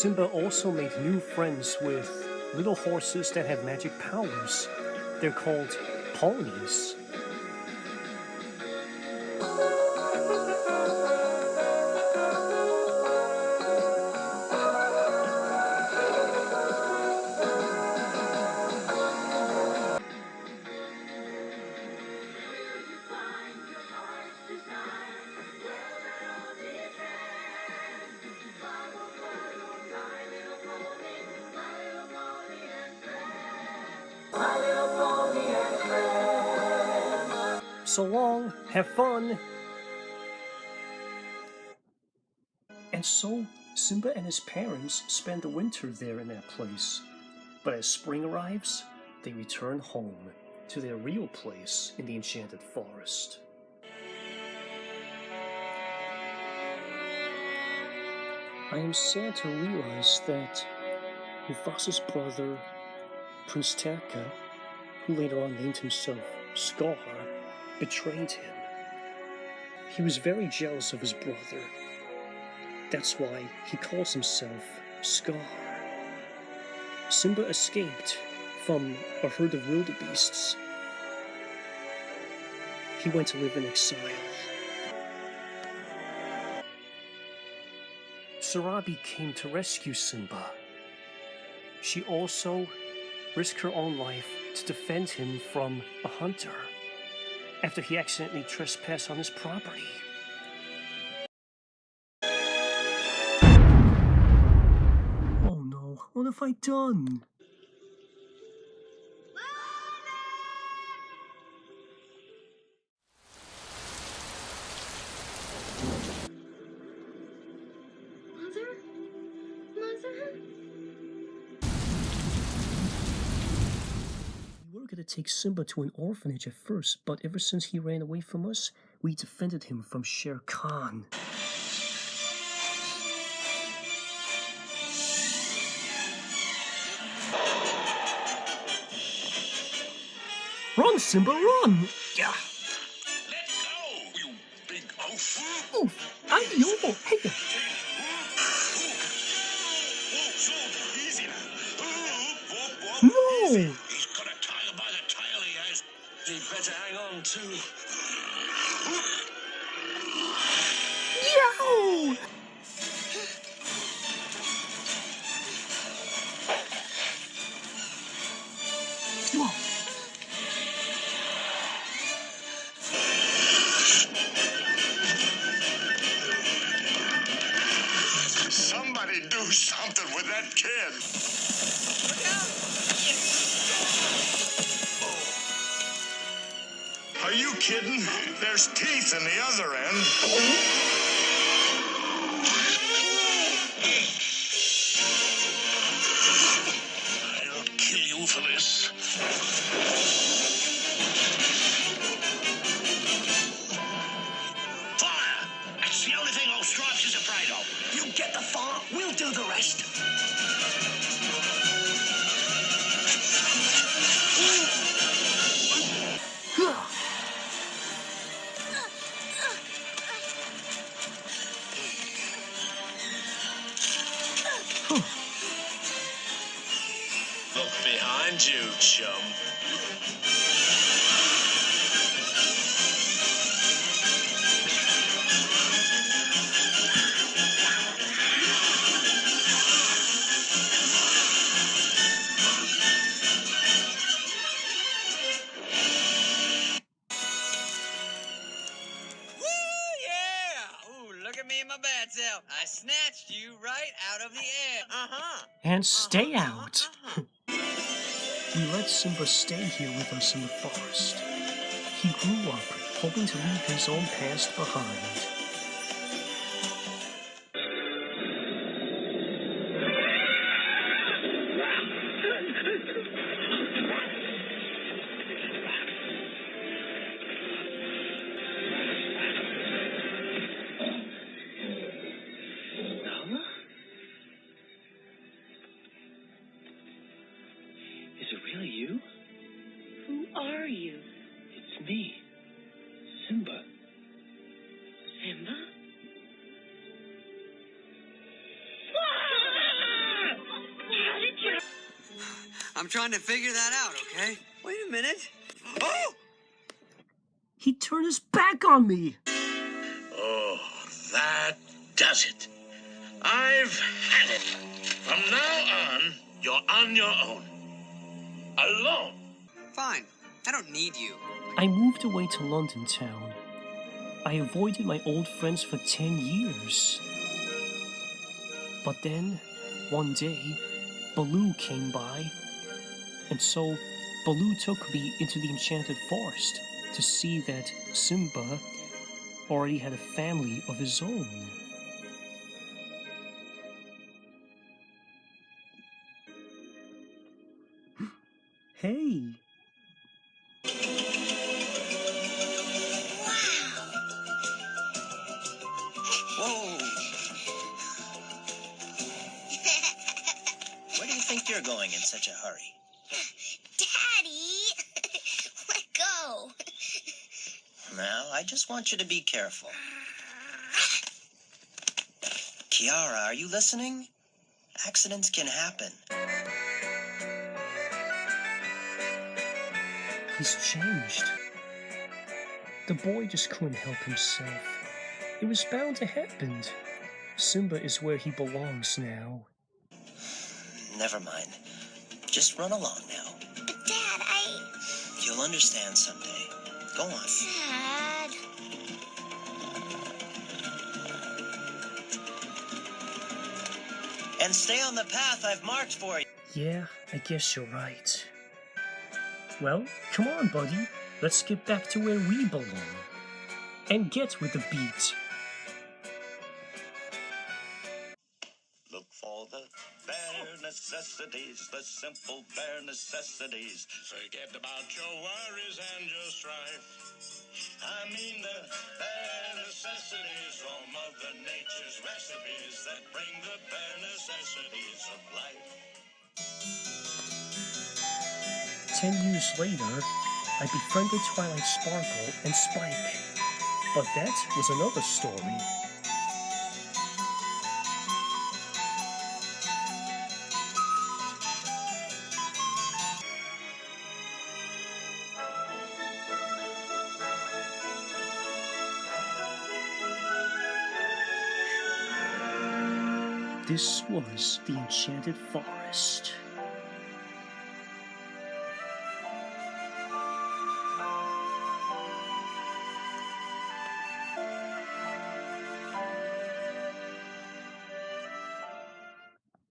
Simba also made new friends with little horses that have magic powers. They're called ponies. So long, have fun! And so, Simba and his parents spend the winter there in that place. But as spring arrives, they return home to their real place in the Enchanted Forest. I am sad to realize that Mufasa's brother, Prince Taka, who later on named himself Scar, betrayed him. He was very jealous of his brother. That's why he calls himself Scar. Simba escaped from a herd of wildebeests. He went to live in exile. Sarabi came to rescue Simba. She also risked her own life to defend him from a hunter after he accidentally trespassed on his property. Oh no, what have I done? We were going to take Simba to an orphanage at first, but ever since he ran away from us, we defended him from Shere Khan. Run, Simba, run! Yeah. Let go, you big oaf! Oof! Ayo! Hey! Easy now. No! He's got a tiger by the tail, he has. He'd better hang on too. Yow! Whoa! Somebody do something with that kid. Are you kidding? There's teeth in the other end. I'll kill you for this. Fire! That's the only thing old Stripes is afraid of. You get the fire, we'll do the rest. Look behind you, chum. My bad self. I snatched you right out of the air. And stay out! We let Simba stay here with us in the forest. He grew up hoping to leave his own past behind. Is it really you? Who are you? It's me, Simba. Simba? I'm trying to figure that out, okay? Wait a minute. Oh! He turned his back on me! Oh, that does it. I've had it. From now on, you're on your own. Alone. Fine. I don't need you. I moved away to London town. I avoided my old friends for 10 years. But then, one day, Baloo came by. And so, Baloo took me into the Enchanted Forest to see that Simba already had a family of his own. Hey! Whoa! Where do you think you're going in such a hurry? Daddy! Let go. Now, I just want you to be careful. Kiara, are you listening? Accidents can happen. He's changed. The boy just couldn't help himself. It was bound to happen. Simba is where he belongs now. Never mind. Just run along now. But Dad, You'll understand someday. Go on. Dad. And stay on the path I've marked for you. Yeah, I guess you're right. Well, come on, buddy. Let's get back to where we belong. And get with the beat. Look for the bare necessities, the simple bare necessities. Forget about your worries and your strife. I mean the bare necessities from Mother Nature's recipes that bring the bare necessities of life. 10 years later, I befriended Twilight Sparkle and Spike. But that was another story. This was the Enchanted Forest.